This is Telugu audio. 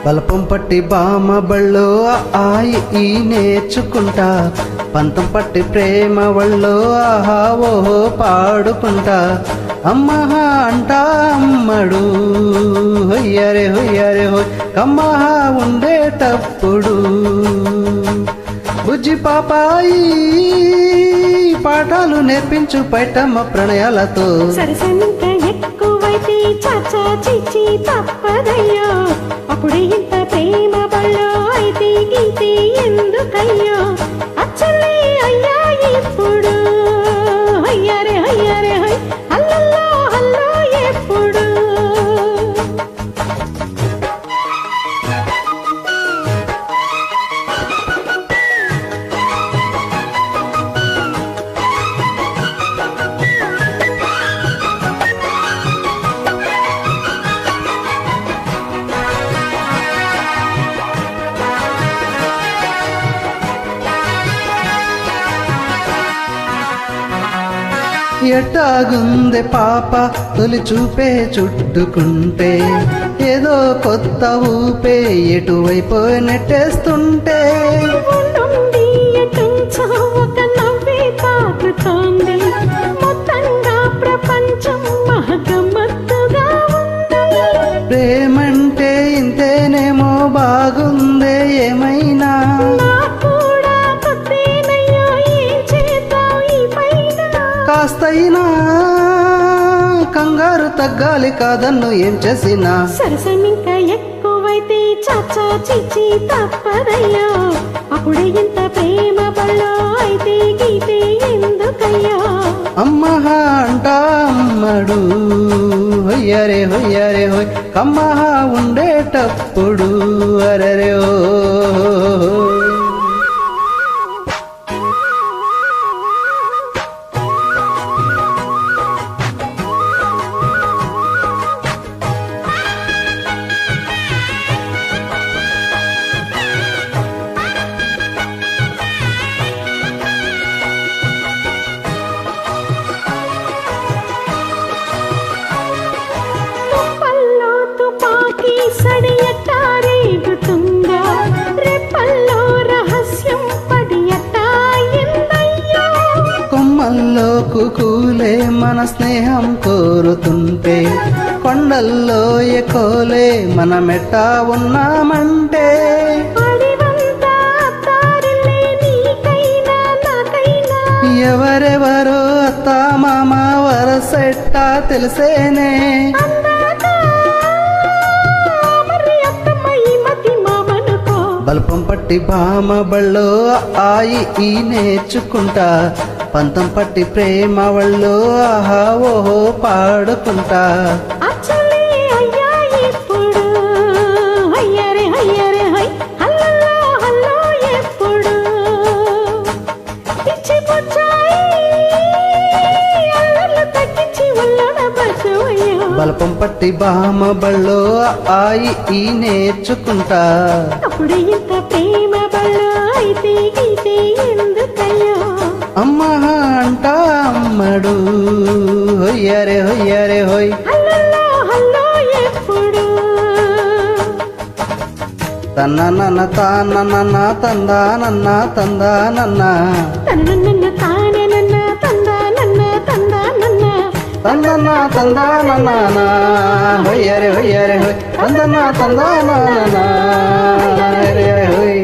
బలపం పట్టి బామ బళ్ళో ఆయి ఈ నేర్చుకుంటా, పంతం పట్టి ప్రేమ వళ్ళో ఆహా ఓహో పాడుకుంటా. అమ్మహా అంటా అమ్మడు హొయ్యరే హొయ్యరే హొయ్ కమ్మహా ఉండేటప్పుడు. బుజ్జి పాపాయి పాఠాలు నేర్పించు పైటమ్మ ప్రణయాలతో. సరసంత ఎక్కువైతే చాచా చిచి తప్పదయ్యో, అప్పుడే ఇంత ప్రేమ బళ్ళో అయితే గీతే ఎందుకయ్యో. అచ్చలే అయ్యా ఇప్పుడు అయ్యారే అయ్యారే హై అల్లల్లో అల్లో ఎప్పుడు. ఎట్టాగుందే పాప తొలి చూపే చుట్టుకుంటే, ఏదో కొత్త ఊపే ఎటువైపో నెట్టేస్తుంటే. ఉండుండి ఎటుంచో ఒక నవ్వే తాకుతోంది, మొత్తంగా ప్రపంచం మహగమ్మత్తుగా ఉంది. ప్రేమంటే ఇంతేనేమో బాగుందే ఏమైనా, కాస్తైనా కంగారు తగ్గాలి కాదన్ను ఏం చేసినా. సరసం ఇంకా ఎక్కువైతే చాచా చిచి తప్పదయ్యో, అప్పుడే ఇంత ప్రేమ బళ్ళో అయితే గీతే ఎందుకయ్యో. అమ్మహా అంటా అమ్మడు హొయ్యరే హొయ్యరే హొయ్ కమ్మహా ఉండేటప్పుడు అరరే ఓ. సడియటారేగుతుందా రెప్పల్లో రహస్యం పడియటాయిందయ్యో. కొమ్మల్లో కుకూలే మన స్నేహం కోరుతుంటే, కొండల్లో ఎకోలే మన మెట్టా ఉన్నామంటే. అడివంతా తారిలే నీకైనా నాకైనా, ఎవరెవరో అత్త మామ వరసెట్టా తెలిసేనే. బల్పం పట్టి బామ బళ్ళో ఆయి ఈ నేర్చుకుంటా, పంతం పట్టి ప్రేమ వళ్ళో ఆహా ఓహో పాడుకుంటా. అచ్చలే అయ్యా ఇప్పుడు అయ్యారే అయ్యారే హై అల్లల్లో అల్లో ఎప్పుడు. పిచ్చి పుచ్చాయి అల్లర్లు తగ్గించి ఒళ్ళోన బసవయ్యో. బల్పం పట్టి బామ బళ్ళో ఆయి ఈ నేర్చుకుంటా, అప్పుడే ఇంత ప్రేమ బళ్ళో అయితే గీతే ఎందుకయ్యో. అమ్మహా అంటా అమ్మడు హొయ్యరే హొయ్యరే హొయ్ అల్లల్లో అల్లో ఎప్పుడు. తన్న నన్న తాన్న నన్న తందా నన్న తందా నన్న తన్న తానే నన్న తందా నన్న తందా నన్న తందన్న తందా నన్న హొయ్యరే హొయ్యరే హొయ్ తందన్న తందా నన్న హొయ్.